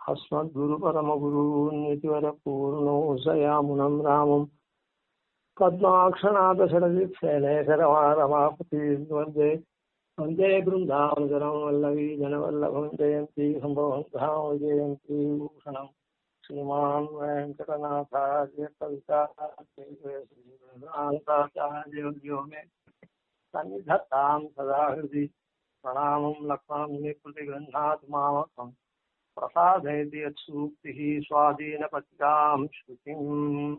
अस्मद्गुरुपरमगुरून्नितिवरपूर्णो सयामुनं रामं पद्माक्षनाथषडजित्शैलेशरमारमापति वन्दे वन्दे बृन्दावनचरं वल्लवी जनवल्लभं जयन्ती सम्भवं धाम जयन्ती भूषणं श्रीमान् वेङ्कटनाथार्य कविताचार्यो मे सन्निधत्तां सदा हृदि प्रणामं लक्ष्मणं प्रतिगृह्णातु मामकम् प्रसादयति यत्सूक्तिः स्वाधीनपतितां श्रुतिम्।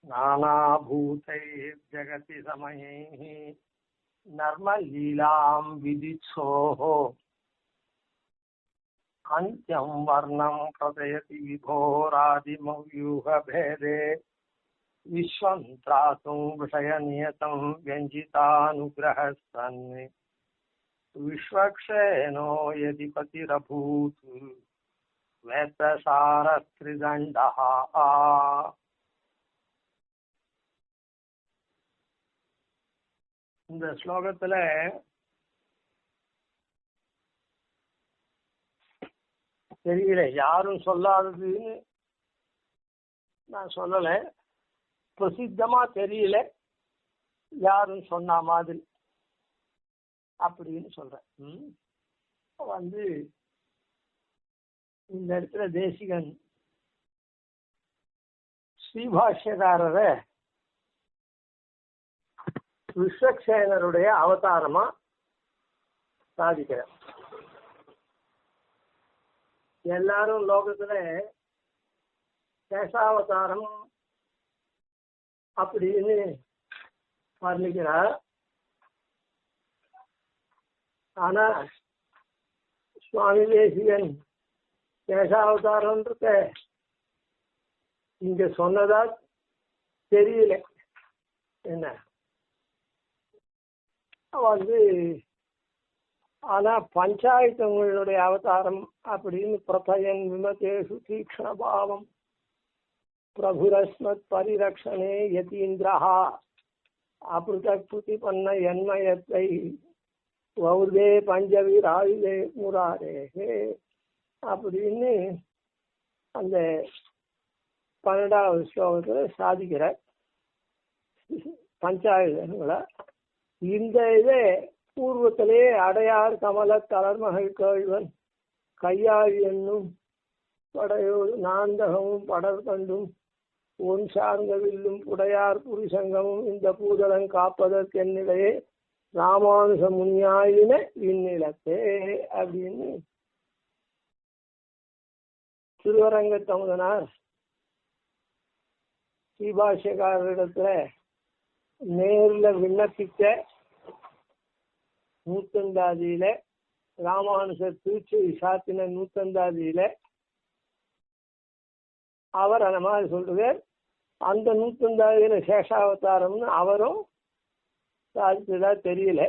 नानाभूतैर्जगति समयैः नर्मलीलां विदित्सोः अन्त्यं वर्णं कथयति विभोरादिमव्यूहभेदे विश्वं त्रातुं विषयनियतं व्यञ्जितानुग्रहस्तन् विश्वक्षेनो यदि पतिरभूत् वेत्रसारस्त्रिदण्डः। இந்த ஸ்லோகத்துல தெரியல, யாரும் சொல்லாததுன்னு நான் சொல்லல, பிரசித்தமா தெரியல, யாரும் சொன்ன மாதிரி அப்படின்னு சொல்றேன். இந்த இடத்துல தேசிகன் ஸ்ரீபாஷ்யக்காரரை விஸ்வக்சேனருடைய அவதாரமா சாதிக்கிறார். எல்லாரும் லோகத்துல சேஷாவதாரம் அப்படின்னு வர்ணிக்கிறார். ஆனா சுவாமி தேசிகன் சேஷாவதாரம்ன்றத இங்க சொன்னதா தெரியல. என்ன ஆனா பஞ்சாயத்தங்களுடைய அவதாரம் அப்படின்னு பிரபயன் விமதேஷு தீக்ஷ்ண பாவம் பிரபுரஸ்மத் பரிரக்ஷணே யதீந்திரஹா அப்ருதக் புதிபன்ன என்மயத்தை வௌதே பஞ்சவீராயுதே முராரேஹே அப்படின்னு அந்த 12வது ஸ்லோகத்துல சாதிக்கிறார் பஞ்சாயுதங்களை. இந்த இதே பூர்வத்திலே அடையார் கமல தளர்மகள் கேழ்வன் கையாழி என்னும் படையோடு நாந்தகமும் படர்கண்டும் ஒன் சார்ந்த வில்லும் புடையார் புரிசங்கமும் இந்த பூதலன் காப்பதற்கென்னிலையே ராமானுச முனியாயின இந்நிலத்தே அப்படின்னு திருவரங்கத்தமுதனார் ஸ்ரீபாஷ்யக்காரரிடத்துல நேரில் விண்ணப்பித்த நூத்தந்தாதியில ராமானுசர் திருச்சி சாத்தின நூத்தந்தாதியில அவர் அந்த மாதிரி சொல்றார். அந்த நூத்தந்தாதியில சேஷாவதாரம்னு அவரும் சாதிச்சதா தெரியல.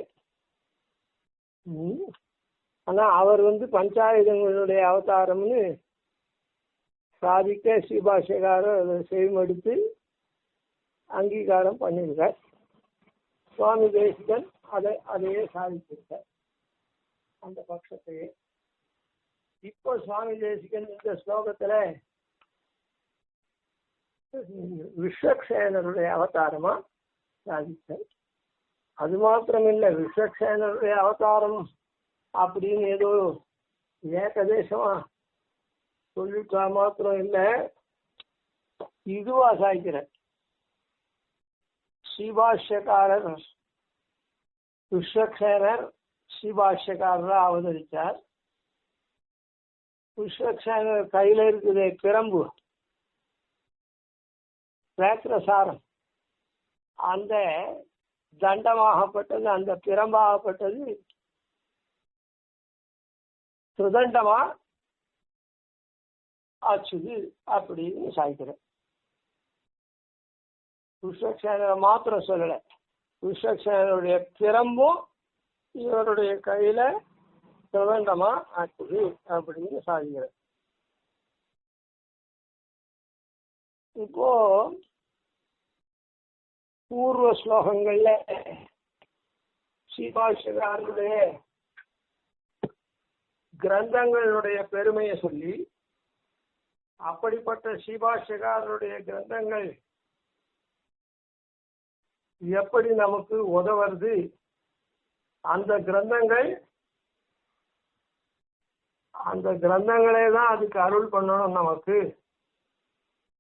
ஆனா அவர் பஞ்சாயுதங்களுடைய அவதாரம்னு சாதிக்க ஸ்ரீபாஷ்யக்காரர் அதை செய்மடுத்து அங்கீகாரம் பண்ணியிருக்கார். சுவாமி தேசிகன் அதையே சாதிச்சிருக்கார் அந்த பட்சத்தையே. இப்போ சுவாமி தேசிகன் இந்த ஸ்லோகத்துல விஸ்வக்சேனருடைய அவதாரமா சாதித்தார். அது மாத்திரமில்லை, விஸ்வக்சேனருடைய அவதாரம் அப்படின்னு ஏதோ ஏகதேசமா சொல்லிட்டா மாத்திரம் இல்லை, இதுவா சாய்க்கிறார். ஸ்ரீபாஷ்யக்காரர் விஸ்வக்சேனர் ஸ்ரீபாஷ்யக்காரரா அவதரித்தார். விஸ்வக்சேனர் கையில இருக்குது பிரம்பு வேத்திரசாரம், அந்த தண்டமாகப்பட்டது, அந்த பிரம்பாகப்பட்டது திருதண்டமா ஆச்சுது அப்படின்னு சாய்க்கிறேன். விஸ்வக்சேனரை மாத்திரம் சொல்லல, விஸ்வக்சேனருடைய பிரம்பும் இவருடைய கையில திருதண்டமா ஆச்சுது அப்படின்னு சாதிக்கிறேன். இப்போ பூர்வ ஸ்லோகங்கள்ல ஸ்ரீபாஷ்யக்காரருடைய கிரந்தங்களுடைய பெருமையை சொல்லி, அப்படிப்பட்ட ஸ்ரீபாஷ்யக்காரருடைய கிரந்தங்கள் எப்படி நமக்கு உதவுறது, அந்த கிரந்தங்களே தான் அதுக்கு அருள் பண்ணணும் நமக்கு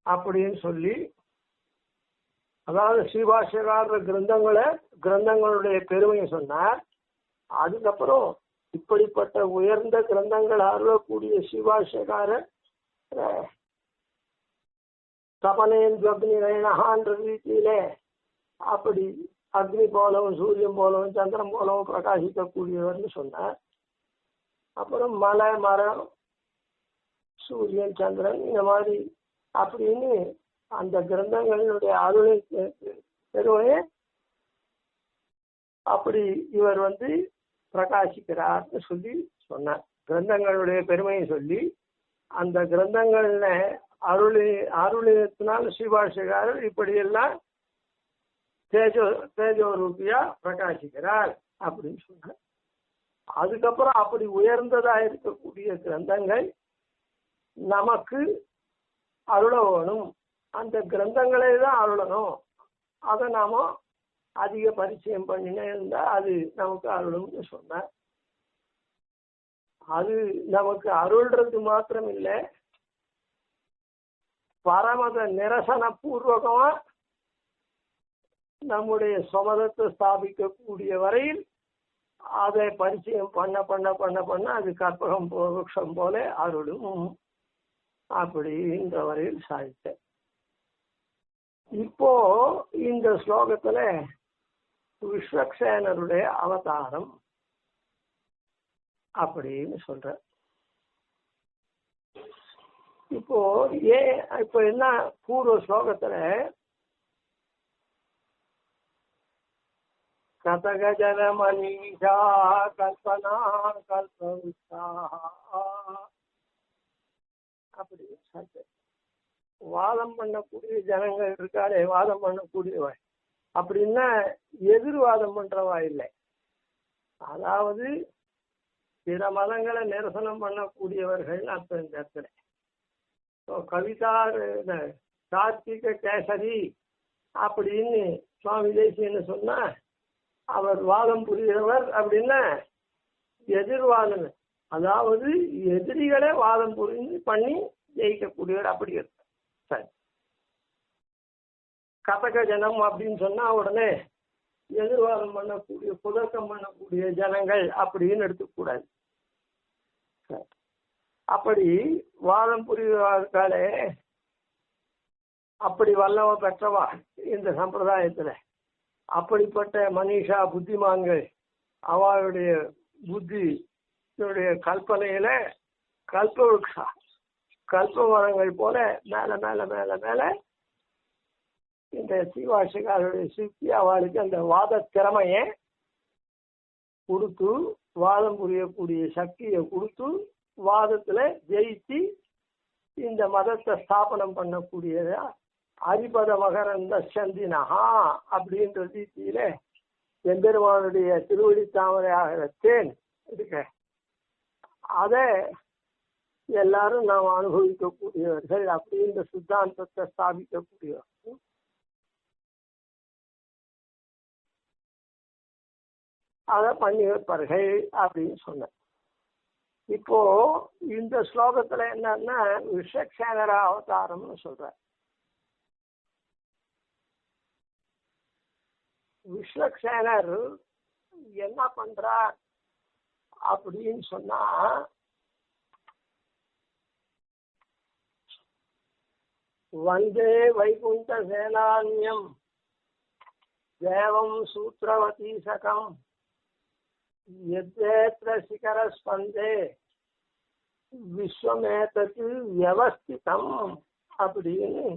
அப்படின்னு சொல்லி, அதாவது ஸ்ரீபாஷ்யக்காரர் கிரந்தங்களுடைய பெருமையை சொன்னார். அதுக்கப்புறம் இப்படிப்பட்ட உயர்ந்த கிரந்தங்கள் அருளக்கூடிய ஸ்ரீபாஷ்யக்காரர் தபனேந்திர ரீதியிலே அப்படி அக்னி போலவும் சூரியன் போலவும் சந்திரன் போலவும் பிரகாசிக்கக்கூடியவர்னு சொன்னார். அப்புறம் மலை மரம் சூரியன் சந்திரன் இந்த மாதிரி அப்படின்னு அந்த கிரந்தங்களுடைய அருளை பெருமையை அப்படி இவர் பிரகாசிக்கிறார்னு சொல்லி சொன்னார். கிரந்தங்களுடைய பெருமையை சொல்லி அந்த கிரந்தங்கள்ல அருளினத்தினால் ஸ்ரீபாஷ்யக்காரர் இப்படியெல்லாம் தேஜோ ரூபியா பிரகாசிக்கிறார் அப்படின்னு சொன்னார். அதுக்கப்புறம் அப்படி உயர்ந்ததா இருக்கக்கூடிய கிரந்தங்கள் நமக்கு அருள வேணும், அந்த கிரந்தங்களே தான் அருளணும், அதை நாம அதிக பரிச்சயம் பண்ணினே இருந்தா அது நமக்கு அருளும்னு சொன்னார். அது நமக்கு அருள்றது மாத்திரம் இல்லை, பரமத நிரசன பூர்வகமா நம்முடைய சமதத்தை ஸ்தாபிக்கக்கூடிய வரையில் அதை பரிச்சயம் பண்ண பண்ண பண்ண பண்ண அது கற்பகம் விருட்சம் போல அருளும் அப்படின்ற வரையில் சாதித்த. இப்போ இந்த ஸ்லோகத்துல விஸ்வக்சேனருடைய அவதாரம் அப்படின்னு சொல்ற. இப்போ என்ன பூர்வ ஸ்லோகத்துல கதகஜன மனிஷா கல்பனா கல்பவிஷா அப்படி வாதம் பண்ணக்கூடிய ஜனங்கள் இருக்காளே, வாதம் பண்ணக்கூடியவா அப்படின்னா எதிர்வாதம் பண்றவா இல்லை, அதாவது பிற மதங்களை நிரசனம் பண்ணக்கூடியவர்கள் அர்த்தம் இந்த இடத்துல. கவிதா கார்த்திக கேசரி அப்படின்னு சுவாமி தேசியன்னு சொன்னா அவர் வாதம் புரிகிறவர் அப்படின்னா எதிர்வாதம், அதாவது எதிரிகளே வாதம் புரிஞ்சு பண்ணி ஜெயிக்கக்கூடியவர் அப்படி இருக்கு. சரி, கதக ஜனம் அப்படின்னு சொன்னா உடனே எதிர்வாதம் பண்ணக்கூடிய புதக்கம் பண்ணக்கூடிய ஜனங்கள் அப்படின்னு எடுத்துக்கூடாது. அப்படி வாதம் புரிவார்களே அப்படி வல்லவ பெற்றவா இந்த சம்பிரதாயத்துல. அப்படிப்பட்ட மனிஷா புத்திமான்கள் அவளுடைய புத்தியுடைய கல்பனையில கல்பவருஷா கல்ப மரங்கள் போல மேல மேல மேல மேல இந்த ஸ்ரீபாஷ்யக்காரருடைய சிற்பி அவளுக்கு அந்த வாத திறமையை கொடுத்து, வாதம் புரியக்கூடிய சக்தியை கொடுத்து, வாதத்துல ஜெயிச்சு இந்த மதத்தை ஸ்தாபனம் பண்ணக்கூடியதா அரிபத மகரந்த சந்தினஹா அப்படின்ற ரீதியில எம்பெருமானுடைய திருவடி தாமரையாக தேன் இருக்க அதை எல்லாரும் நாம் அனுபவிக்கக்கூடியவர்கள் அப்படின்ற சித்தாந்தத்தை ஸ்தாபிக்கக்கூடியவர்கள். அதை பண்ணி வைப்பார்கள் அப்படின்னு சொன்ன. இப்போ இந்த ஸ்லோகத்துல என்னன்னா விஸ்வக்சேனர அவதாரம்னு சொல்ற. விஸ்வக்சேனர் என்ன பண்றார் அப்படின்னு சொன்னா, வந்தே வைகுண்ட சேனான்யம் தேவம் சூத்ரவதீசகம் யத்ரேத்ர சிகரஸ்பந்தே விஸ்வமேதத்து வியவஸ்திதம் அப்படின்னு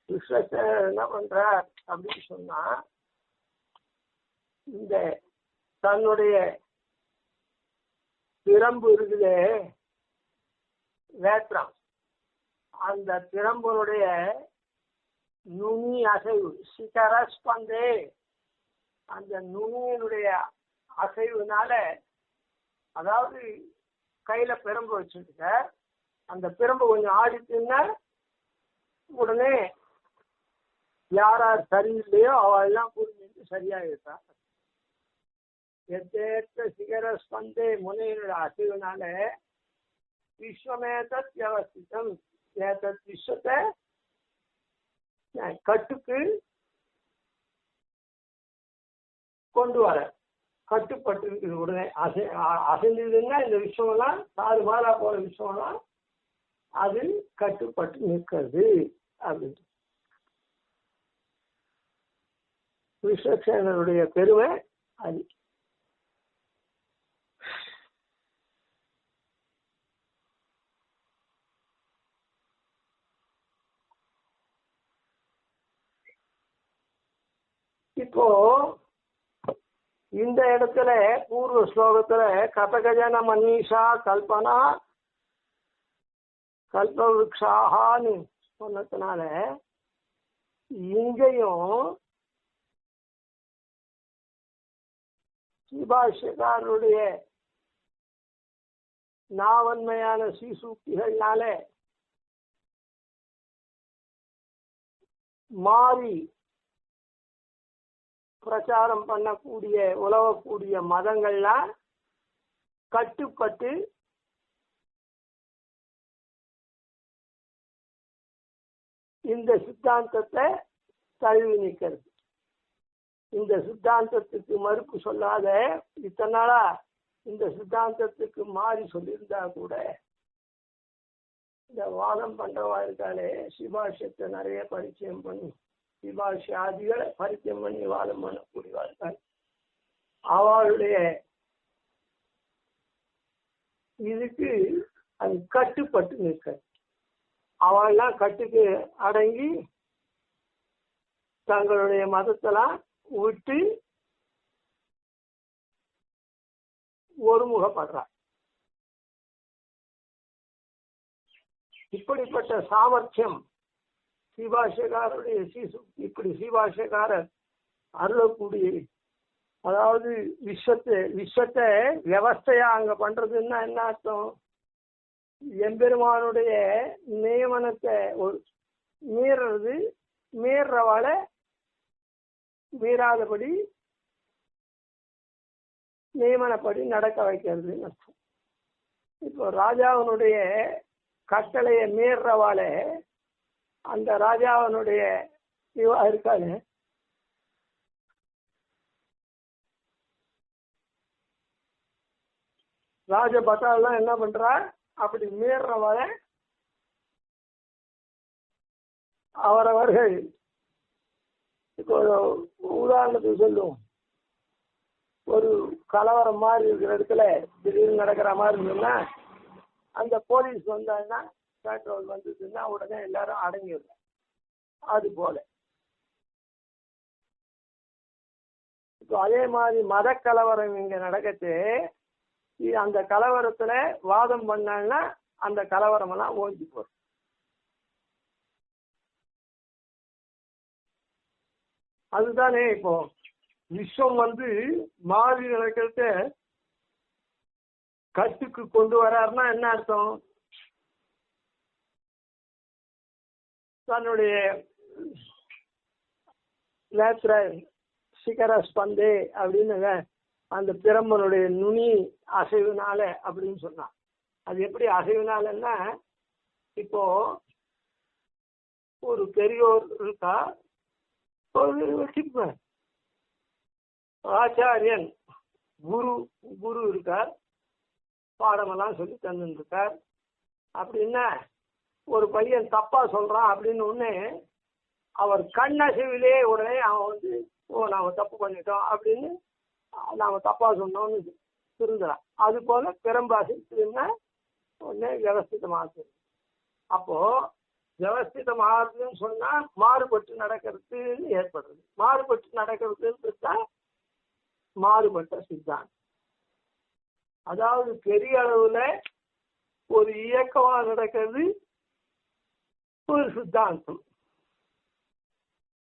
விஸ்வக்சேனர் என்ன பண்றார் அப்படின்னு சொன்னா, இந்த தன்னுடைய பிரம்பு இருக்குதே வேற்றம், அந்த பிரம்புடைய நுனி அசைவு சிகர ஸ்பந்தே, அந்த நுனியினுடைய அசைவுனால, அதாவது கையில பிரம்பு வச்சுருக்க, அந்த பிரம்பு கொஞ்சம் ஆடிச்சுன்னா உடனே யார் யார் சரியில்லையோ அவெல்லாம் புரிஞ்சு சரியாயிருக்கா. எத்தேற்ற சிகர ஸ்பந்தே, முனையினுடைய அசைவுனால விஸ்வமேதத் வியவஸ்திதம், ஏதத் விஸ்வத்தை கட்டுக்கு கொண்டு வர, கட்டுப்பட்டு இருக்குது. உடனே அசைந்ததுன்னா இந்த விஷயமெல்லாம் தாறுமாறா போற விஷயமெல்லாம் அது கட்டுப்பட்டு நிற்கிறது அப்படின்னு. விஸ்வக்சேனருடைய பெருமை அது. இப்போ இந்த இடத்துல பூர்வ ஸ்லோகத்துல கதகஜன மனிஷா கல்பனா கல்பவிருக்ஷான்னு சொன்னதுனால இங்கேயும் ஸ்ரீபாஷ்யக்காரருடைய நாவன்மையான சீசூக்திகள்னால மாறி பிரச்சாரம் பண்ணக்கூடிய உலகக்கூடிய மதங்கள்லாம் கட்டுப்பட்டு இந்த சித்தாந்தத்தை தழுவி நிற்கிறது. இந்த சித்தாந்தத்துக்கு மறுப்பு சொல்லாத, இத்தனை நாளா இந்த சித்தாந்தத்துக்கு மாறி சொல்லியிருந்தா கூட இந்த வாதம் பண்றவா இருக்காளே, சிபாஷ்யத்தை நிறைய பரிச்சயம் பண்ணி சிபாஷ்யாதிகளை பரிச்சயம் பண்ணி வாதம் பண்ணக்கூடியவா இருக்காள், அவளுடைய இதுக்கு அது கட்டுப்பட்டு நிற்க, அவள்லாம் கட்டுக்கு அடங்கி தங்களுடைய மதத்தெல்லாம் விட்டு ஒருமுகப்படுறார். இப்படிப்பட்ட சாமர்த்தியம் ஸ்ரீபாஷ்யக்காரருடைய இப்படி ஸ்ரீபாஷ்யக்காரர் அருளக்கூடிய, அதாவது விஸ்வத்தை வியவஸ்தையா அங்க பண்றதுன்னா என்ன அர்த்தம்? எம்பெருமானுடைய நியமனத்தை ஒரு மீறது, மீறவாளை மீறாதபடி நியமனப்படி நடக்க வைக்கிறதுன்னு அர்த்தம். இப்போ ராஜாவினுடைய கட்டளையை மீறவாளை அந்த ராஜாவினுடைய இவா இருக்காது ராஜபட்டாலாம் என்ன பண்றா, அப்படி மீறவாளை அவரவர்கள், இப்போ உதாரணத்துக்கு சொல்லுவோம், ஒரு கலவரம் மாதிரி இருக்கிற இடத்துல திடீர்னு நடக்கிற மாதிரி இருந்ததுன்னா அந்த போலீஸ் வந்தாங்கன்னா, பெட்ரோல் வந்ததுன்னா உடனே எல்லாரும் அடங்கிடுறாங்க. அது போல இப்போ அதே மாதிரி மத கலவரம் இங்க நடக்கச்சு, அந்த கலவரத்துல வாதம் பண்ணாங்கன்னா அந்த கலவரம் எல்லாம் ஓஞ்சி போடும். அதுதானே இப்போ விஸ்வம் மாறி நடக்கிறத கட்டுக்கு கொண்டு வராருன்னா என்ன அர்த்தம்? தன்னுடைய சிகர ஸ்பந்தே அப்படின்னு அந்த பிரம்மனுடைய நுனி அசைவுனால அப்படின்னு சொன்னான். அது எப்படி அசைவுனாலன்னா, இப்போ ஒரு பெரியோர் இருக்கா, ஒரு ஆச்சாரியன் குரு இருக்கார், பாடமெல்லாம் சொல்லி தந்துருக்கார். அப்படின்னா ஒரு பையன் தப்பா சொல்றான் அப்படின்னு உடனே அவர் கண்ணசைவிலே உடனே அவன் நாம தப்பு பண்ணிட்டோம் அப்படின்னு நாம தப்பா சொன்னோம்னு திருந்துறான். அது போல பெரும்பாசின்னா உடனே வியவஸ்திதமாகுது. அப்போ வியவஸ்திதமாகுதுன்னு சொன்னா மாறுபட்டு நடக்கிறதுன்னு ஏற்படுறது. மாறுபட்டு நடக்கிறதுன்னு தான் மாறுபட்ட சித்தாந்தம். அதாவது பெரிய அளவுல ஒரு இயக்கமா நடக்கிறது ஒரு சித்தாந்தம்.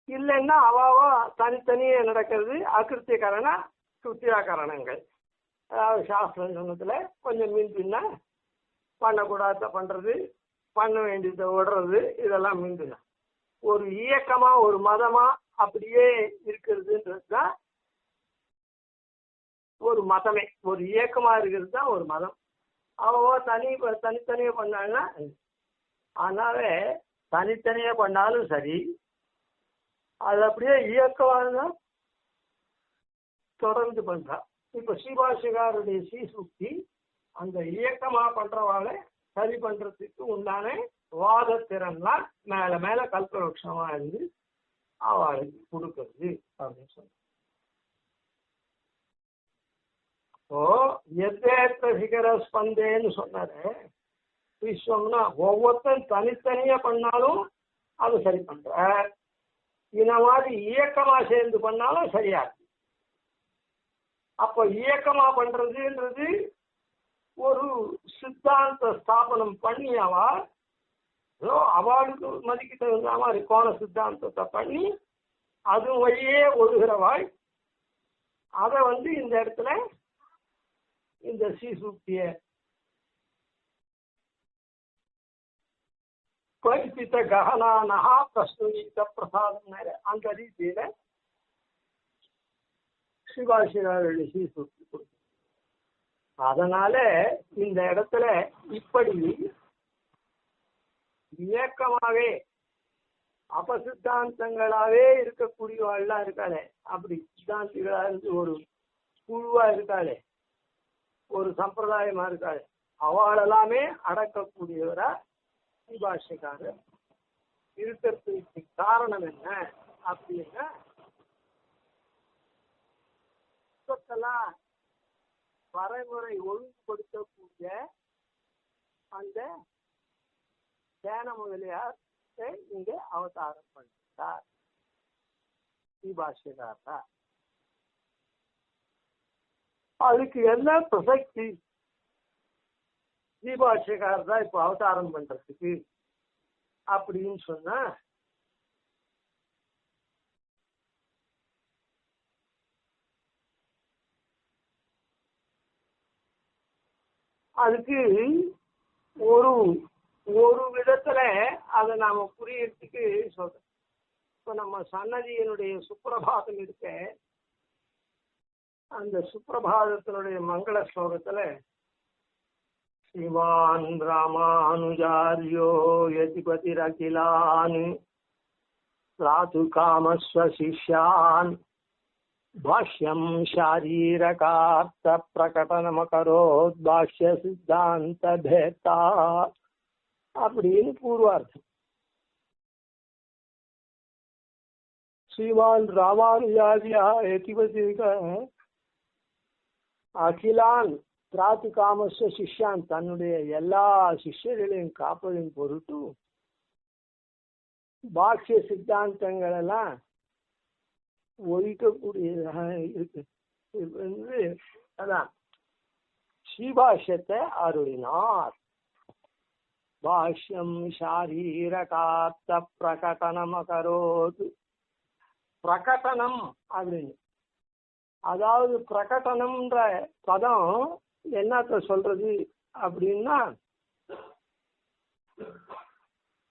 இல்லைன்னா அவாவா தனித்தனியே நடக்கிறது அகிருத்திய கரண கிருத்தியா கரணங்கள். அதாவது சாஸ்திர சொன்னதுல கொஞ்சம் மீன் பின்ன பண்ணக்கூடாத பண்றது, பண்ண வேண்டியதை விடுறது, இதெல்லாம் மீன் ஒரு இயக்கமா ஒரு மதமா அப்படியே இருக்கிறதுன்றது தான் ஒரு மதமே. ஒரு இயக்கமா இருக்கிறது தான் ஒரு மதம். அவ தனித்தனியே பண்ணாங்கன்னா, அதனால தனித்தனியே பண்ணாலும் சரி, அது அப்படியே இயக்கமாக தொடர்ந்து பண்றா. இப்ப ஸ்ரீபாஷிகாருடைய ஸ்ரீசுக்தி அந்த இயக்கமா பண்றவாளை சரி பண்றதுக்கு உண்டான வாதத்திறன்லாம் மேல மேல கல்பவருஷமா இருந்து அவளுக்கு கொடுக்கறது அப்படின்னு சொல்ற. இப்போ எத்தேத்த சிகர ஸ்பந்தேன்னு சொன்னாரு விஸ்வம்னா ஒவ்வொருத்தரும் தனித்தனியா பண்ணாலும் அது சரி பண்ற, இந்த மாதிரி இயக்கமா சேர்ந்து பண்ணாலும் சரியாது. அப்ப இயக்கமா பண்றதுன்றது ஒரு சித்தாந்த ஸ்தாபனம் பண்ணியவா அவளுக்கு மதிக்கு தகுந்த மாதிரி கோண சித்தாந்தத்தை பண்ணி அது வழியே ஒழுகிறவாள். அதை இந்த இடத்துல இந்த ஸ்ரீசூக்திய கல்பித்த ககனானஹா பிரஸ்துத பிரசாதம் அந்த ரீதியில சிவாசிராவுடைய ஸ்ரீசூக்தி கொடுக்கும். அதனால இந்த இடத்துல இப்படி இயக்கமாவே அபசித்தாந்தங்களாவே இருக்கக்கூடியவாள்லாம் இருக்காளே, அப்படி சித்தாந்திகளா இருந்து ஒரு குழுவா இருக்காளே, ஒரு சம்பிரதாயமா இருக்காளே, அவளெல்லாமே அடக்கக்கூடியவரா ஸ்ரீபாஷ்யக்காரர் இருக்கிறதுக்கு காரணம் என்ன அப்படின்னா, வரைமுறை ஒழுங்குபடுத்தக்கூடிய அந்த சேன முதலியார் இங்க அவதாரம் பண்ணிட்டார் ஸ்ரீபாஷ்யக்காரா. அதுக்கு என்ன பிரசக்தி? ஸ்ரீபாஷ்யக்காரர் தான் இப்ப அவதாரம் பண்றதுக்கு அப்படின்னு சொன்னா, அதுக்கு ஒரு ஒரு விதத்துல அதை நாம புரியறதுக்கு சொல்றோம். இப்ப நம்ம சன்னதியினுடைய சுப்பிரபாதம் இருக்க, அந்த சுப்பிரபாதத்தினுடைய மங்கள ஸ்லோகத்துல சிவான் ராமானுஜாரியோ யதிபதிரகிலான் ராது காமஸ்வ சிஷ்யான் பாஷ்யம் ஷாரீரகார்த்த பிரகடனமகரோத் பாஷ்ய சித்தாந்த பேதா அப்படின்னு பூர்வார்த்தம். ஸ்ரீமான் ராமானுஜாரியா யதிபதிக அகிலான் திராத்து காமஸ்வ சிஷ்யான் தன்னுடைய எல்லா சிஷ்யர்களையும் காப்பதின் பொருட்டு பாஷ்ய சித்தாந்தங்கள் எல்லாம் ஒழிக்கக்கூடியதாக இருக்கு. அதான் ஸ்ரீபாஷ்யத்தை அருளினார். பாஷ்யம் ஷாரீரகார்த்த பிரகடனம் அகரோத். பிரகடனம் அப்படின்னு, அதாவது பிரகடனம்ன்ற பதம் என்னத்த சொல்றது அப்படின்னா,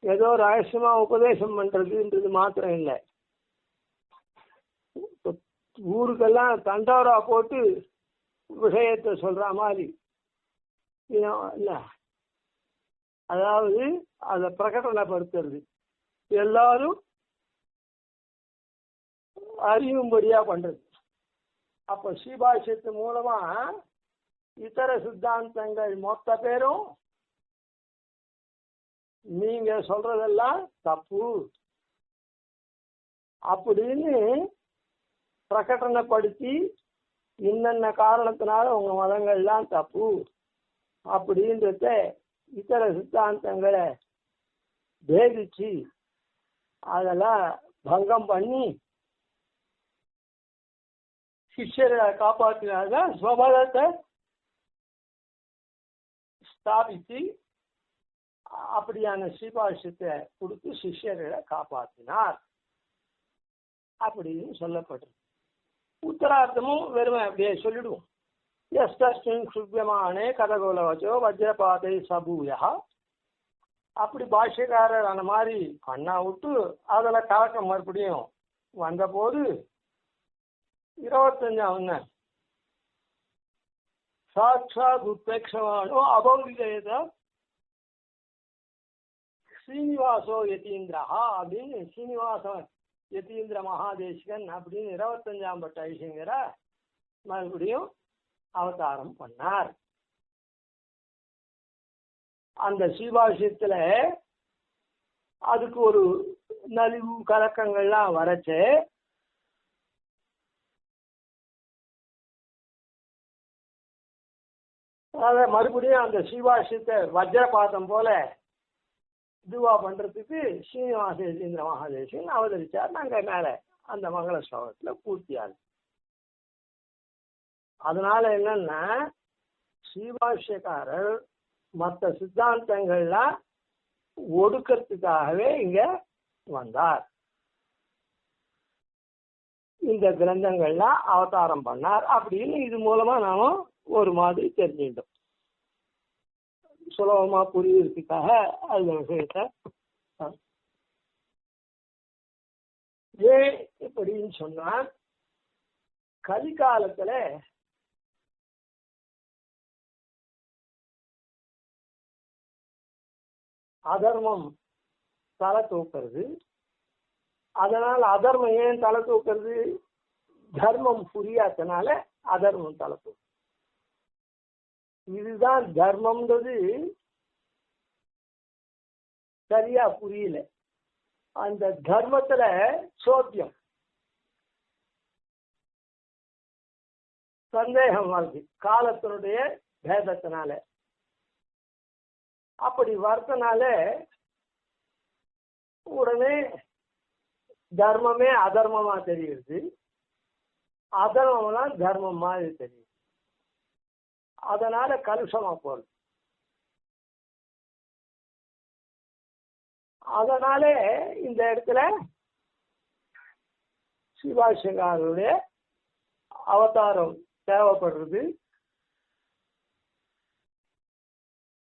ஏதோ ரகசியமா உபதேசம் பண்றதுன்றது மாத்திரம் இல்லை. ஊருக்கெல்லாம் தண்டோரா போட்டு விஷயத்தை சொல்ற மாதிரி இல்ல, அதாவது அதை பிரகடனப்படுத்துறது, எல்லாரும் அறியும்படியா பண்றது. அப்ப ஸ்ரீபாஷ்யத்து மூலமா இதர சித்தாந்தங்கள் மொத்த பேரும் நீங்க சொல்றதெல்லாம் தப்பு அப்படின்னு பிரகடனப்படுத்தி, இன்னென்ன காரணத்தினால உங்க மதங்கள்லாம் தப்பு அப்படின்றத இதர சித்தாந்தங்களை பேதிச்சு அதெல்லாம் பங்கம் பண்ணி சிஷ்யரை காப்பாற்றினாங்க. ஸ்வமதத்தை ஸ்தாபித்து அப்படியான ஸ்ரீபாஷ்யத்தை கொடுத்து சிஷ்யர்களை காப்பாற்றினார். அப்படின்னு சொல்லப்பட்டிருக்கு. உத்தரார்த்தமும் வெறுமை அப்படியே சொல்லிடுவோம். எஸ்டின் சுபியமானே கதகோல வச்சோ வஜ்ரபாதை சபூயா. அப்படி பாஷ்யக்காரர் அந்த மாதிரி பண்ணா விட்டு அதுல கலக்கம் மறுபடியும் வந்த போது 25 சாட்சாத் உத்பேட்சமானோ அபௌதிகேத ஸ்ரீனிவாசோ யதீந்திரா அப்படின்னு ஸ்ரீனிவாச யதீந்திர மகாதேசிகன் அப்படின்னு 25ஆம் பட்ட ஐசிங்கரை மறுபடியும் அவதாரம் பண்ணார். அந்த ஸ்ரீபாஷ்யத்துல அதுக்கு ஒரு நலிவு கலக்கங்கள்லாம் வரச்சு அத மறுபடியும் அந்த ஸ்ரீபாஷ்யத்தை வஜ்ரபாதம் போல இதுவா பண்றதுக்கு ஸ்ரீனிவாச யதீந்திர மகாதேசிகன் அவதரிச்சார். நாங்க மேல அந்த மங்கள ஸ்லோகத்துல பூர்த்தியாது. அதனால என்னன்னா ஸ்ரீபாஷ்யக்காரர் மற்ற சித்தாந்தங்கள்லாம் ஒடுக்கிறதுக்காகவே இங்க வந்தார். இந்த கிரந்தங்கள்லாம் அவதாரம் பண்ணார் அப்படின்னு இது மூலமா நாம ஒரு மாதிரி தெரிஞ்சுட்டோம். சுலபமா புரியுறதுக்காக அந்த விஷயத்த ஏன் இப்படின்னு சொன்னா கலிகாலத்துல அதர்மம் தலை தூக்கிறது. அதனால அதர்மம் ஏன் தலை தூக்கிறது? தர்மம் புரியாதனால அதர்மம் தலை தூக்கும். இதுதான் தர்மம்ன்றது சரியா புரியல. அந்த தர்மத்துல சோத்தியம் சந்தேகம் வருது காலத்தினுடைய பேதத்தினால. அப்படி வரதுனால உடனே தர்மமே அதர்மமா தெரியுது, அதர்மம்னா தர்மம் மாதிரி தெரியுது. அதனால கலுஷமா போகுது. அதனால இந்த இடத்துல சிவாசகாருடைய அவதாரம் தேவைப்படுறது.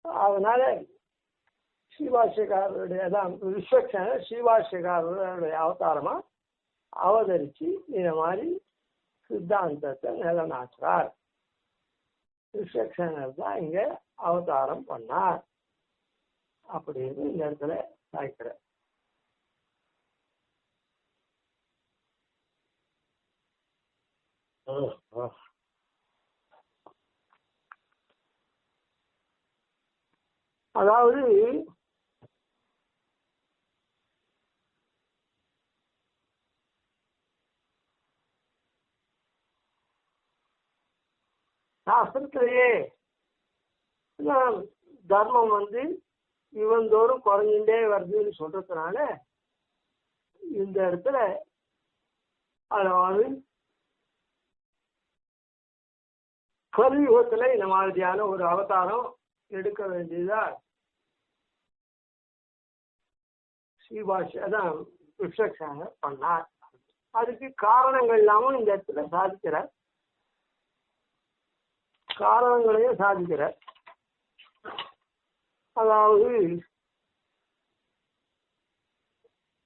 அதனால ஸ்ரீபாஷ்யக்காரருடைய விஸ்வக்ஷன ஸ்ரீபாஷ்யக்காரருடைய அவதாரமா அவதரிச்சு இந்த மாதிரி சித்தாந்தத்தை நிலநாட்டுறார். விஸ்வக்ஷனர் தான் இங்க அவதாரம் பண்ணார் அப்படின்னு இந்த இடத்துல சாய்க்கிற. அதாவது சாஸ்திரத்திலேயே தர்மம் இவந்தோறும் குறைஞ்சுட்டே வருதுன்னு சொல்றதுனால இந்த இடத்துல அதாவது கலியுகத்துல இந்த மாதிரியான ஒரு அவதாரம் எடுக்க வேண்டியதா ஸ்ரீபாஷ்ய அதான் விஸ்வக்ஷனர் பண்ணார். அதுக்கு காரணங்கள் இல்லாமல் இந்த இடத்துல சாதிக்கிறார். காரணங்களையும் சாதிக்கிறார். அதாவது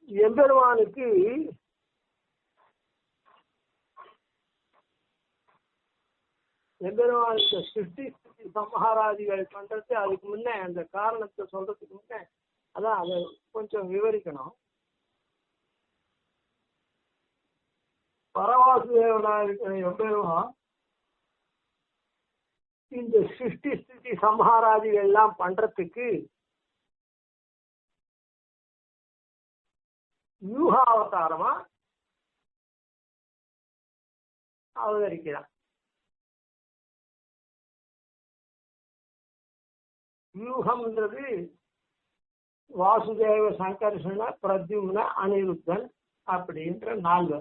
எம்பெருமானுக்கு சிருஷ்டி சம்ஹாராதிகள் பண்றது அதுக்கு முன்ன அந்த காரணத்தை சொல்றதுக்கு முன்ன அதான் அதை கொஞ்சம் விவரிக்கணும். பரவாசுதேவனா இருக்கிற எம்பெருமான் இந்த சிருஷ்டி ஸ்திதி சம்ஹாராதிகள் எல்லாம் பண்றதுக்கு வியூகாவதாரமா அவதரிக்கிறான். வியூகம்ன்றது வாசுதேவ சங்கர்ஷண பிரத்யும்ன அனிருத்தன் அப்படின்ற 4.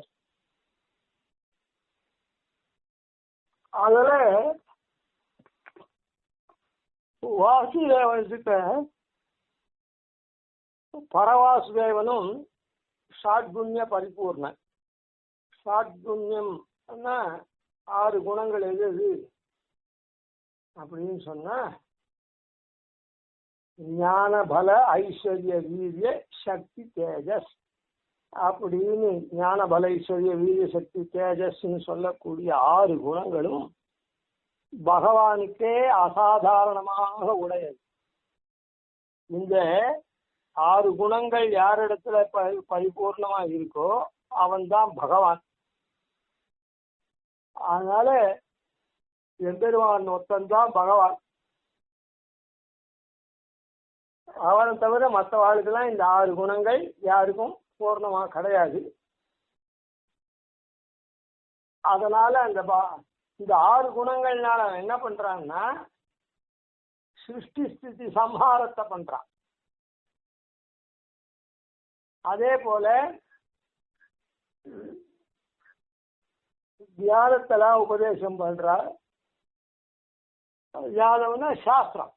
அதுல வாசுதேவன்கிட்ட பரவாசுதேவனும் ஷாட்குண்ய பரிபூர்ணன் சாத்குண்யம் 6 குணங்கள் எது அப்படின்னு சொன்னா ஞான பல ஐஸ்வர்ய வீரிய சக்தி தேஜஸ் அப்படின்னு ஞான பல ஐஸ்வர்ய வீரிய சக்தி தேஜஸ்ன்னு சொல்லக்கூடிய 6 குணங்களும் பகவானுக்கே அசாதாரணமாக உடையது. இந்த 6 குணங்கள் யாரிடத்துல பரிபூர்ணமா இருக்கோ அவன்தான் பகவான். அதனால எம்பெருமான் ஒருத்தன்தான் பகவான். அவனை தவிர மற்ற வாழ்க்கெல்லாம் இந்த 6 குணங்கள் யாருக்கும் பூர்ணமா கிடையாது. அதனால இந்த 6 குணங்கள்னால என்ன பண்றான்னா சிருஷ்டி ஸ்திதி சம்ஹாரத்தை பண்றான். அதே போல தியானத்தெல்லாம் உபதேசம் பண்றா. தியானம்னா சாஸ்திரம்.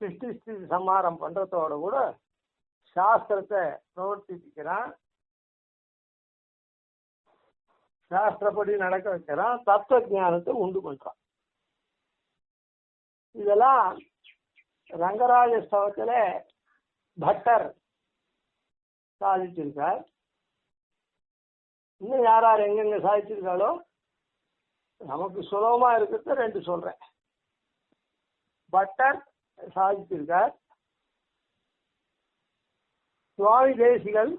சிருஷ்டி ஸ்திதி சம்ஹாரம் பண்றதோட கூட சாஸ்திரத்தை பிரவர்த்திக்கிறான், சாஸ்திரப்படி நடக்க வைக்கிறான், தத்துவ ஞானத்தை உண்டு பண்றான். இதெல்லாம் ரங்கராஜ ஸ்தவத்துல பட்டர் சாதிச்சிருக்கார். இன்னும் யார் எங்கெங்க சாதிச்சிருக்காளோ நமக்கு சுலபமா இருக்கிறத 2 சொல்றேன். பட்டர் சாதிச்சிருக்கார். சுவாமி தேசிகள்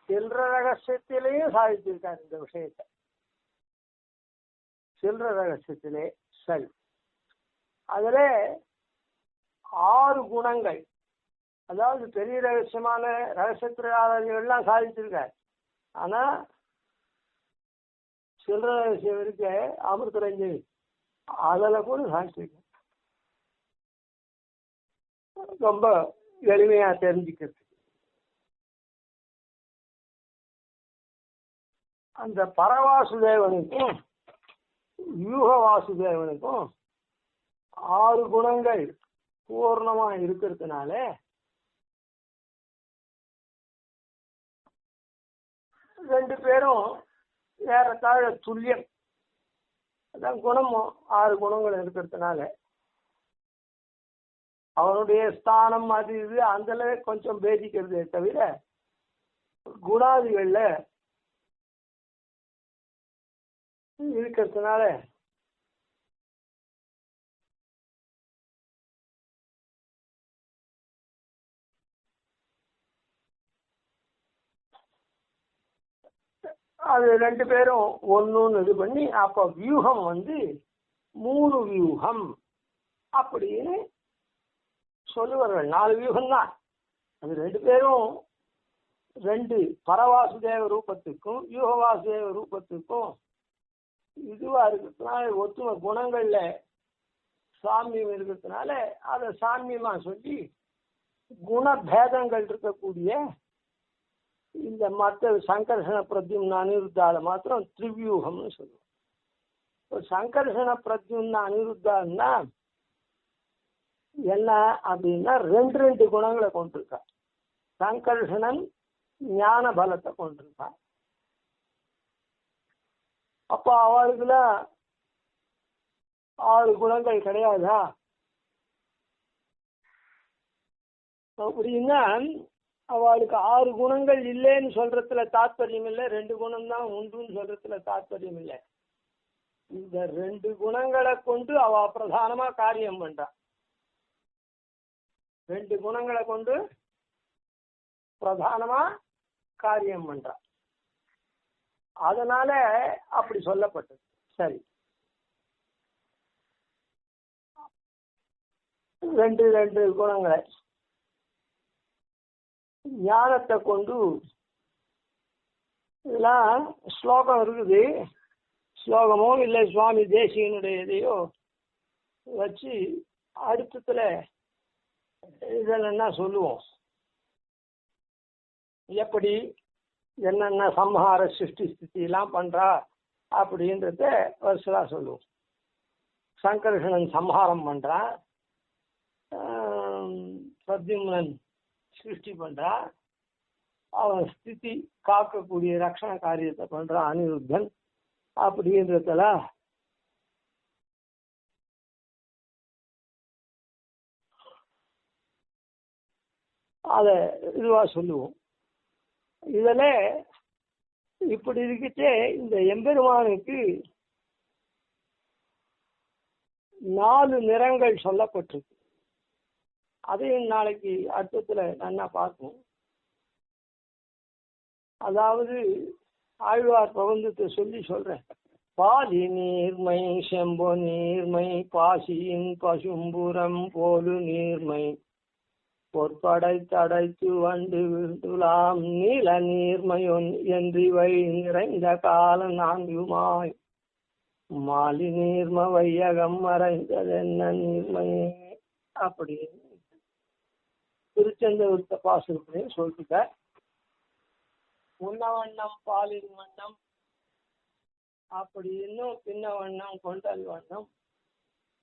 சில்ற ரகசியத்திலேயும் சாதிச்சிருக்கார் இந்த விஷயத்தை. சில்ற ரகசியத்திலே சரி. அதுல 6 குணங்கள், அதாவது பெரிய ரகசியமான ரகசியத்திராளர்கள்லாம் சாதிச்சிருக்கார். ஆனா சில்ற ரகசியம் இருக்க அமிர்தரஞ்சனி அதில் கூட சாதிச்சிருக்க ரொம்ப எளிமையா தெரிஞ்சுக்கிறது. அந்த பரவாசுதேவனுக்கும் யூக வாசுதேவனுக்கும் 6 குணங்கள் பூர்ணமா இருக்கிறதுனால ரெண்டு பேரும் ஏறத்தாழ துல்லியம். அதான் குணமும் 6 குணங்கள் இருக்கிறதுனால அவனுடைய ஸ்தானம் அது இது அந்த கொஞ்சம் பேதிக்கிறதே தவிர குணாதிகள்ல இருக்கிறதுனால அது ரெண்டு பேரும் ஒன்னு இது பண்ணி அப்ப வியூகம் 3 வியூகம் அப்படின்னு சொல்லுவார்கள். 4 வியூகம் தான். அது ரெண்டு பேரும் 2 பரவாசுதேவ ரூபத்துக்கும் யூகவாசுதேவ ரூபத்துக்கும் இதுவா இருக்கிறதுனால ஒத்துமை குணங்கள்ல சாமியம் இருக்கிறதுனால அதை சாமியமா சொல்லி குணபேதங்கள் இருக்கக்கூடிய இந்த மற்ற சங்கர்ஷண பிரத்யும்ன அனிருத்தால மாத்திரம் திரிவியூகம்னு சொல்லுவோம். சங்கர்ஷண பிரத்யும்ன அனிருத்தான்னா என்ன அப்படின்னா 2 குணங்களை கொண்டிருக்கா. சங்கர்ஷணன் ஞான பலத்தை கொண்டிருக்கான். அப்ப அவளுக்குல 6 குணங்கள் கிடையாதா அப்படின்னா அவளுக்கு 6 குணங்கள் இல்லைன்னு சொல்றதுல தாத்பரியம் இல்லை, 2 குணம் தான் உண்டுன்னு சொல்றதுல தாத்பரியம் இல்லை. இந்த 2 குணங்களை கொண்டு அவ பிரதானமா காரியம் பண்றா. 2 குணங்களை கொண்டு பிரதானமா காரியம் பண்றா. அதனால அப்படி சொல்லப்பட்டது. சரி, 2 குணங்களை ஞானத்தை கொண்டு இதெல்லாம் ஸ்லோகம் இருக்குது. ஸ்லோகமோ இல்லை சுவாமி தேசிகனுடைய இதையோ வச்சு அடுத்தத்துல இதெல்லாம் சொல்லுவோம். எப்படி என்னென்ன சம்ஹார சிருஷ்டி ஸ்திதி எல்லாம் பண்றா அப்படின்றத வருஷலா சொல்லுவோம். சங்கர்ஷணன் சம்ஹாரம் பண்றான், பிரத்யும்னன் சிருஷ்டி பண்றான், அவன் ஸ்திதி காக்கக்கூடிய ரக்ஷண காரியத்தை பண்றான் அனிருத்தன். அப்படின்றதுல அத இதுவா சொல்லுவோம். இதுல இப்படி இருக்கிட்டே இந்த எம்பெருமானுக்கு 4 நிறங்கள் சொல்லப்பட்டிருக்கு. அதையும் நாளைக்கு அர்த்தத்துல நல்லா பார்ப்போம். அதாவது ஆழ்வார் பிரபந்தத்தை சொல்றேன். பாலி நீர்மை செம்பொ நீர்மை பாசியின் பசும்புறம் போலு நீர்மை பொற்படைத்தடைத்து வண்டு விட்டுலாம் நீல நீர்மையொன் என்றிவை நிறைந்த கால 4மாய் மாலி நீர்ம வையகம் மறைந்ததென்ன நீர்மையே அப்படின்னு திருச்செந்தூர்த்த பாசுரத்தையும் சொல்லிட்ட. முன்ன வண்ணம் பாலின் வண்ணம் அப்படி இன்னும் பின்ன வண்ணம் கொண்டல் வண்ணம்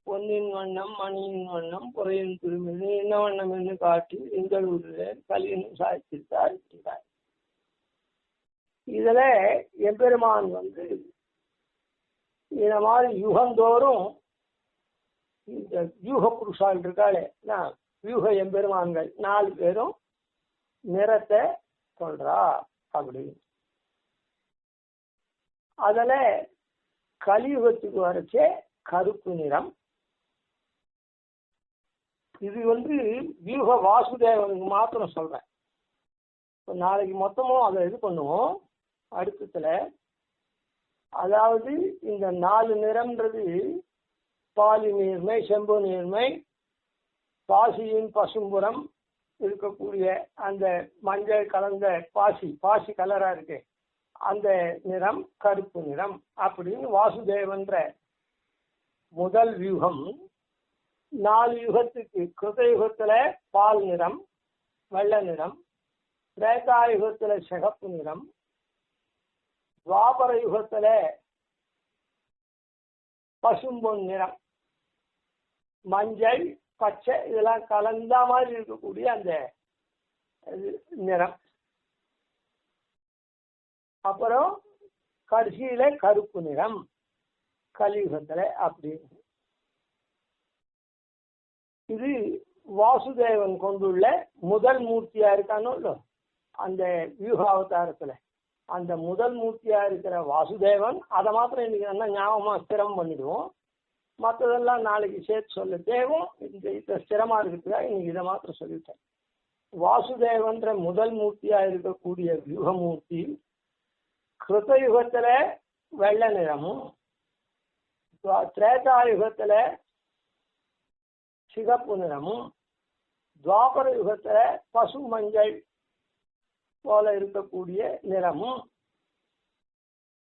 பொன்னின் வண்ணம் மணியின் வண்ணம் புறையின் திரும்பினு என்ன வண்ணம் என்று காட்டி எங்கள் ஊரில் கலியனும் சாய்த்திருத்தார். இதுல எம்பெருமான் இந்த மாதிரி யுகந்தோறும் இந்த யூக புருஷால் இருக்காளே யூக எம்பெருமான்கள் 4 பேரும் நிறத்தை சொல்றா. அப்படி அதுல கலியுகத்துக்கு வரைச்சே கருப்பு நிறம். இது வியூக வாசுதேவனுக்கு மாத்திரம் சொல்றேன். நாளைக்கு மொத்தமும் அதை இது பண்ணுவோம் அடுத்ததுல. அதாவது இந்த 4 நிறம்ன்றது பாலி நீர்மை செம்பு நீர்மை பாசியின் பசும்புறம் இருக்கக்கூடிய அந்த மஞ்சள் கலந்த பாசி கலரா இருக்கு அந்த நிறம் கருப்பு நிறம் அப்படின்னு வாசுதேவன்ற முதல் வியூகம். 4 யுகத்துக்கு கிருதயுகத்துல பால் நிறம் வெள்ளை நிறம், திரேதாயுகத்துல சிகப்பு நிறம், துவாபர யுகத்துல பசும்பொன் நிறம், மஞ்சள் பச்சை இதெல்லாம் கலந்த மாதிரி இருக்கக்கூடிய அந்த நிறம். அப்புறம் கடைசியில கருப்பு நிறம் கலியுகத்துல. அப்படி இது வாசுதேவன் கொண்டுள்ள முதல் மூர்த்தியா இருக்கானோ அந்த வியூகாவதாரத்துல அந்த முதல் மூர்த்தியா இருக்கிற வாசுதேவன். அதை மாத்திரம் இன்னைக்கு நல்லா ஞாபகமா ஸ்திரம் பண்ணிடுவோம். மற்றதெல்லாம் நாளைக்கு சேர்த்து சொல்ல தேவும். இந்த ஸ்திரமா இருக்கிறதா இன்னைக்கு இதை மாத்திரம் சொல்லிட்டேன். வாசுதேவன்ற முதல் மூர்த்தியா இருக்கக்கூடிய வியூகமூர்த்தி கிருதயுகத்துல வெள்ளை நிறமும், திரேதாயுகத்துல சிகப்பு நிறமும், துவாபர யுகத்துல பசு மஞ்சள் போல இருக்கக்கூடிய நிறமும்,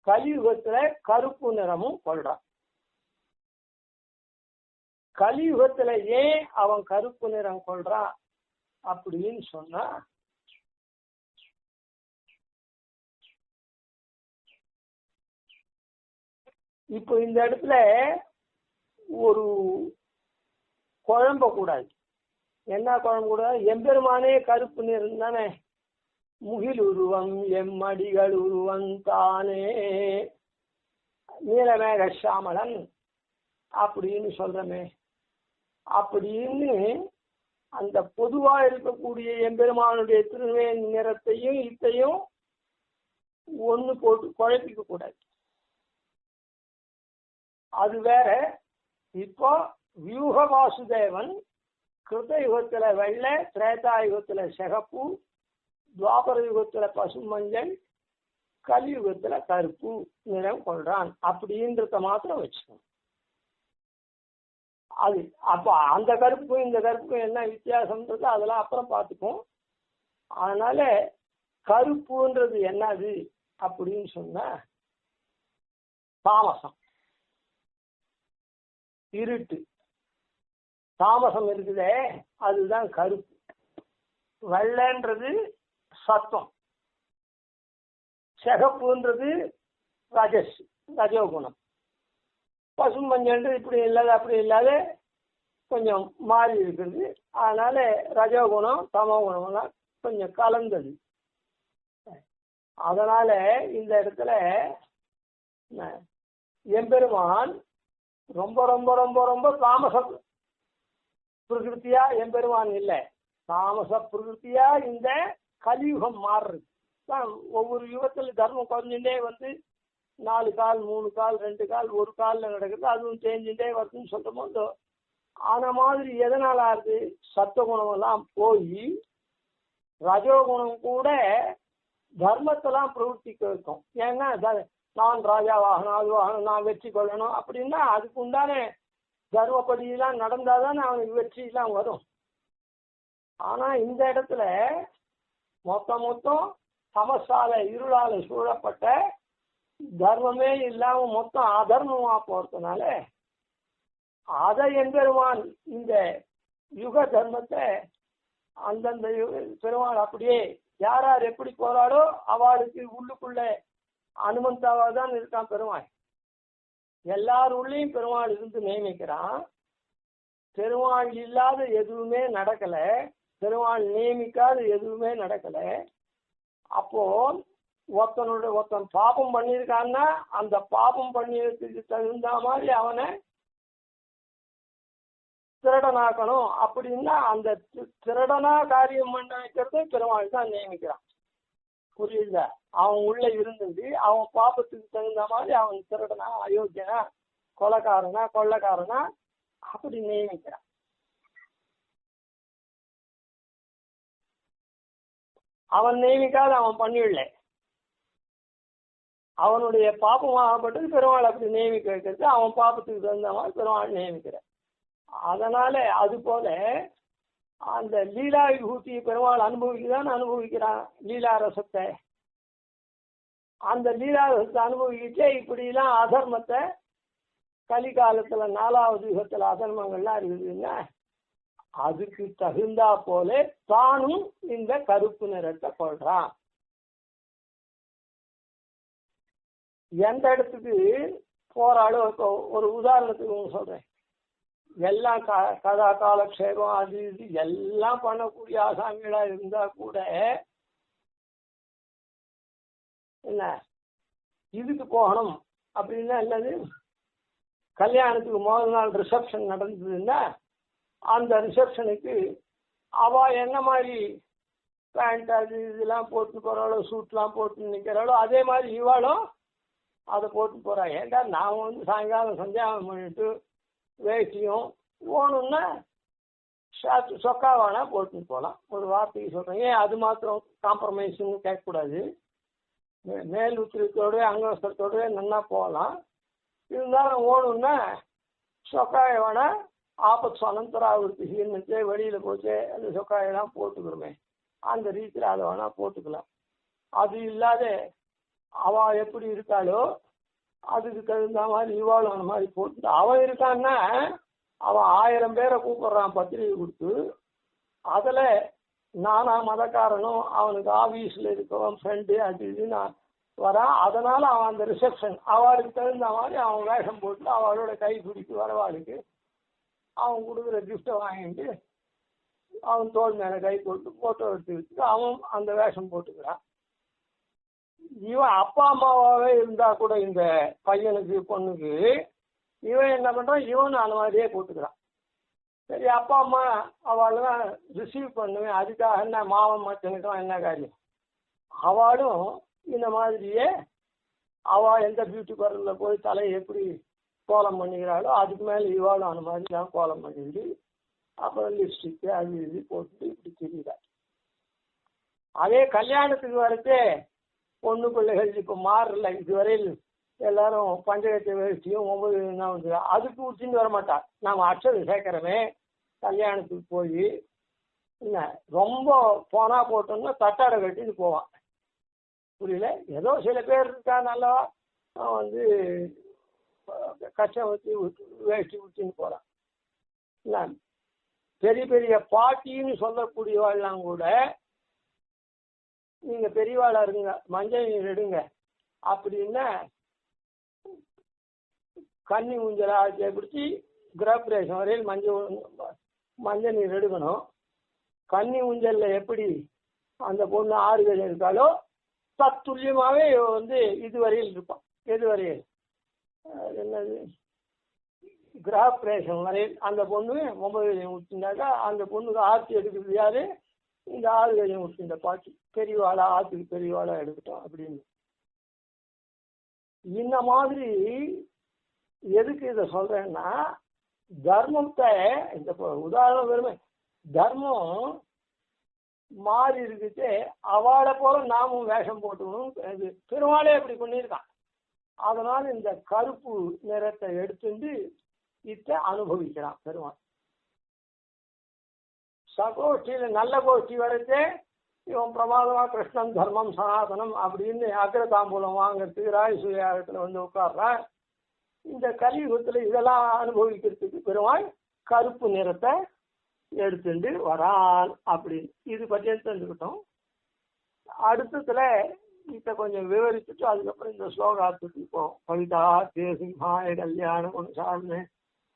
கலியுகத்துல கருப்பு நிறமும் கொள்றான். கலியுகத்துல ஏன் அவன் கருப்பு நிறம் கொள்றான் அப்படின்னு சொன்னா, இப்போ இந்த இடத்துல ஒரு குழம்ப கூடாது. என்ன குழம்பு கூடாது? எம்பெருமானே கருப்பு நிறம் தானே. முகில் உருவம் எம்மடிகள் உருவம் தானே நீலமேக சாமலன் அப்படின்னு சொல்றமே. அப்படின்னு அந்த பொதுவா இருக்கக்கூடிய எம்பெருமானுடைய திருவேன் நிறத்தையும் இத்தையும் ஒண்ணு போட்டு குழப்பிக்க கூடாது. அது வேற. இப்போ வியூக வாசுதேவன் கிருதயுகத்துல வெள்ளை, திரேதாயுகத்துல சிகப்பு, துவாபர யுகத்துல பசு மஞ்சள், கலியுகத்துல கருப்பு நிறம் கொள்றான் அப்படின்றத மாத்திரம் வச்சுக்கணும். அது அப்ப அந்த கருப்புக்கும் இந்த கருப்புக்கும் என்ன வித்தியாசம்ன்றது அதெல்லாம் அப்புறம் பார்த்துப்போம். அதனால கருப்புன்றது என்னது அப்படின்னு சொன்னா தாமசம், இருட்டு. தாமசம் இருக்குதே அதுதான் கருப்பு. வெள்ளைன்றது சத்தம், சிகப்புன்றது ரஜோகுணம், பசுமஞ்சள் இப்படி இல்லாத அப்படி இல்லாத கொஞ்சம் மாறி இருக்கிறது. அதனால ரஜோகுணம் தமோ குணம்லாம் கொஞ்சம் கலந்தது. அதனால இந்த இடத்துல எம்பெருமான் ரொம்ப ரொம்ப ரொம்ப ரொம்ப தாமச பிரகிருத்தியா எம்பெருமான் இல்லை, தாமச பிரகிருத்தியா இந்த கலியுகம் மாறுறது தான். ஒவ்வொரு யுகத்தில் தர்மம் குறைஞ்சுட்டே வந்து 4 கால் 3 கால் 2 கால் 1 காலில் நடக்குது, அதுவும் தேஞ்சுட்டே வருதுன்னு சொல்றோமோ. ஆன மாதிரி எதனால ஆகுது? சத்துவகுணம் எல்லாம் போய் ரஜோகுணம் கூட தர்மத்தெல்லாம் பிரவர்த்திக்க வைக்கும். ஏன்னா நான் ராஜாவாகணும், அதுவாகணும், நான் வெற்றி கொள்ளணும் அப்படின்னா அதுக்கு உண்டான தர்மப்படியெல்லாம் நடந்தாதானே அவனுக்கு வெற்றியெல்லாம் வரும். ஆனா இந்த இடத்துல மொத்தம் தமசால இருளால சூழப்பட்ட தர்மமே இல்லாம மொத்தம் அதர்மமா போறதுனால அதை எம்பெருமான் இந்த யுக தர்மத்தை அந்தந்த பெருமாள் அப்படியே யார் யார் எப்படி போறாளோ அவளுக்கு உள்ளுக்குள்ள அனுமந்தாவா தான் இருக்கான் பெருமாள். எல்லார் உள்ளேயும் பெருமாள் இருந்து நியமிக்கிறான். பெருமாள் இல்லாத எதுவுமே நடக்கல, பெருமாள் நியமிக்காத எதுவுமே நடக்கல. அப்போ ஒருத்தன் பாபம் பண்ணியிருக்கான்னா அந்த பாபம் பண்ணியதுக்கு தகுந்த மாதிரி அவனை திருடனாக்கணும். அப்படின்னா அந்த திருடனா காரியம் பண்ண வைக்கிறது பெருமாள் தான் நியமிக்கிறான். புரியுத? அவன் உள்ள இருந்துட்டு அவன் பாபத்துக்கு தகுந்த மாதிரி அவன் திருடனா, அயோக்கியனா, கொலைக்காரனா, கொள்ளைக்காரனா அப்படி நியமிக்கிறான். அவன் நியமிக்காத அவன் பண்ணிவிடல, அவனுடைய பாபமாகப்பட்டது பெருமாள் அப்படி நியமிக்க வைக்கிறது. அவன் பாபத்துக்கு தகுந்த மாதிரி பெருமாள் நியமிக்கிறான். அதனால அது போல அந்த லீலா விபூதி பெருமாள் அனுபவிக்கிறான் லீலா ரசத்தை. அந்த லீலா ரசத்தை அனுபவிக்கிட்டே இப்படிலாம் அதர்மத்தை கலிகாலத்துல 4வது யுகத்துல அதர்மங்கள்லாம் இருக்குதுன்னா அதுக்கு தகுந்தா போல தானும் இந்த கருப்பு நிறத்தை கொள்றான். எந்த இடத்துக்கு போறாளோ, ஒரு உதாரணத்துக்கு சொல்றேன். எல்லாம் கதா காலக்ஷேபம் அது இது எல்லாம் பண்ணக்கூடிய ஆசாமிகளா இருந்தா கூட என்ன இதுக்கு போகணும் அப்படின்னா என்னது, கல்யாணத்துக்கு முதல் நாள் ரிசப்ஷன் நடந்ததுன்னா அந்த ரிசப்ஷனுக்கு அவ என்ன மாதிரி பேண்ட் அது இதெல்லாம் போட்டு போறாளோ, சூட்லாம் போட்டு நிற்கிறாளோ அதே மாதிரி இவாளும் அதை போட்டு போறா. ஏன்டா நான் சாயங்காலம் சந்தியாவனம் பண்ணிட்டு வேஷ்டியும் ஓணுன்னா சொக்கா வேணா போட்டுன்னு போகலாம். ஒரு வார்த்தைக்கு சொல்றேன். ஏன் அது மாத்திரம் காம்ப்ரமைஸ்ன்னு கேட்கக்கூடாது. மேல் உத்திரத்தோடு அங்கவஸ்திரத்தோடு நல்லா போகலாம். இருந்தாலும் ஓணுன்னா சொக்காயை வேணா ஆபத்து அனந்தராவிற்கு வெளியில போச்சு அந்த சொக்காயெல்லாம் போட்டுக்கிறோமே அந்த ரீதியில் அதை வேணா போட்டுக்கலாம். அது இல்லாத அவ எப்படி இருக்காளோ அதுக்கு தகுந்த மாதிரி இவாளும் அந்த மாதிரி போட்டு அவன் இருக்கான்னா அவன் 1000 பேரை கூப்பிடுறான் பத்திரிகை கொடுத்து. அதுல நானா மதக்காரனும் அவனுக்கு ஆபீஸ்ல இருக்கவன் ஃப்ரெண்டு அது இதுன்னு வரான். அதனால அவன் அந்த ரிசப்ஷன் அவளுக்கு தகுந்த மாதிரி அவன் வேஷம் போட்டு அவளோட கை பிடிச்சி வரவாளுக்கு அவன் கொடுக்குற கிஃப்டை வாங்கிட்டு அவன் தோல் மேல கை போட்டு போட்டோ எடுத்துக்கிட்டு அவன் அந்த வேஷம் போட்டுக்கிறான். இவன் அப்பா அம்மாவாவே இருந்தா கூட இந்த பையனுக்கு பொண்ணுக்கு இவன் என்ன பண்றான், இவன் அந்த மாதிரியே போட்டுக்கிறான். சரி அப்பா அம்மா அவள்லாம் ரிசீவ் பண்ணுவேன், அதுக்காக என்ன மாவன் மச்சனுக்கும் என்ன காரியம். அவளும் இந்த மாதிரியே அவ எந்த பியூட்டி பார்லர்ல போய் தலையை எப்படி கோலம் பண்ணிக்கிறாளோ அதுக்கு மேலே இவாளும் அந்த மாதிரி தான் கோலம் பண்ணிக்கிட்டு அப்புறம் லிப்ஸ்டிக்கு அது இது போட்டு இப்படி தெரியுதா. அதே கல்யாணத்துக்கு வரச்சே பொண்ணு பிள்ளைகள் இப்போ மாறல. இதுவரையில் எல்லாரும் பஞ்சகத்தை வேஷ்டியும் 9 அதுக்கு உச்சின்னு வரமாட்டா. நாம் அக்ஷதை சேர்க்கிறோமே கல்யாணத்துக்கு போய் என்ன ரொம்ப போனா போட்டோம்னா தட்டாடை கட்டின்னு போவான். புரியல? ஏதோ சில பேர் இருக்கா நல்லா கஷ்டம் வச்சு வேஷ்டி விட்டுன்னு போறான். என்ன பெரிய பெரிய பாட்டின்னு சொல்லக்கூடியவாள்லாம் கூட நீங்க பெரியவாளா இருங்க மஞ்சள் நீர் எடுங்க அப்படின்னா கன்னி ஊஞ்சலா பிடிச்சி கிரகப்பிரவேசம் வரையில் மஞ்சள் நீர் எடுக்கணும். கன்னி ஊஞ்சல்ல எப்படி அந்த பொண்ணு 6 பேர் இருக்காளோ தத்துல்யமாவே இதுவரையில் இருப்பான். எதுவரையில் என்னது கிரகப்பிரவேசம் வரையில் அந்த பொண்ணு 9 கஜம் விட்டுனாக்கா அந்த பொண்ணுக்கு ஆர்த்தி எடுக்கிறது யாரு? இந்த 6 கஜம் விட்டு இந்த பாட்டி பெரியவாளா ஆத்துக்கு பெரியவாளா எடுக்கட்டும் அப்படின்னு. இந்த மாதிரி எதுக்கு இதை சொல்றேன்னா, தர்மத்தை இந்த உதாரணம் பெருமை தர்மம் மாறி இருக்குச்சு. அவளை போல நாமும் வேஷம் போட்டுக்கணும். பெருமாளே அப்படி பண்ணியிருக்கான். அதனால இந்த கருப்பு நிறத்தை எடுத்துட்டு இதை அனுபவிக்கிறான் பெருமாள். சகோஷ்டியில நல்ல கோஷ்டி வரைச்சே இவன் பிரமாதமா கிருஷ்ணன் தர்மம் சனாதனம் அப்படின்னு அக்ரதாம்பூலம் வாங்கறதுக்கு ராயசூயாகத்துல உட்கார்றான். இந்த கலியுகத்துல இதெல்லாம் அனுபவிக்கிறதுக்கு பெருமாள் கருப்பு நிறத்தை எடுத்துட்டு வரான் அப்படின்னு. இது பற்றி தெரிஞ்சுக்கிட்டோம். அடுத்ததுல இதை கொஞ்சம் விவரிச்சுட்டு அதுக்கப்புறம் இந்த ஸ்லோகாத்துக்கு இப்போ கவிதா தேசிம்ஹாய கல்யாண குணசாலினே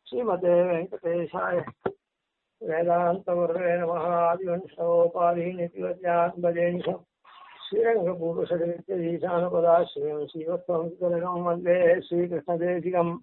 ஸ்ரீமதே வெங்கடேஷாய வேதாந்தவர்வே நமः ஆதிவன்ஷோபாதீநிதிவத்யான் பஜேனிஷம் ஸ்ரீரங்கபூர்வசகரித்யதீசானபதாஸ்ரீயம் ஸ்ரீவத்வம் வந்தே ஸ்ரீகிருஷ்ணதேசிகம்.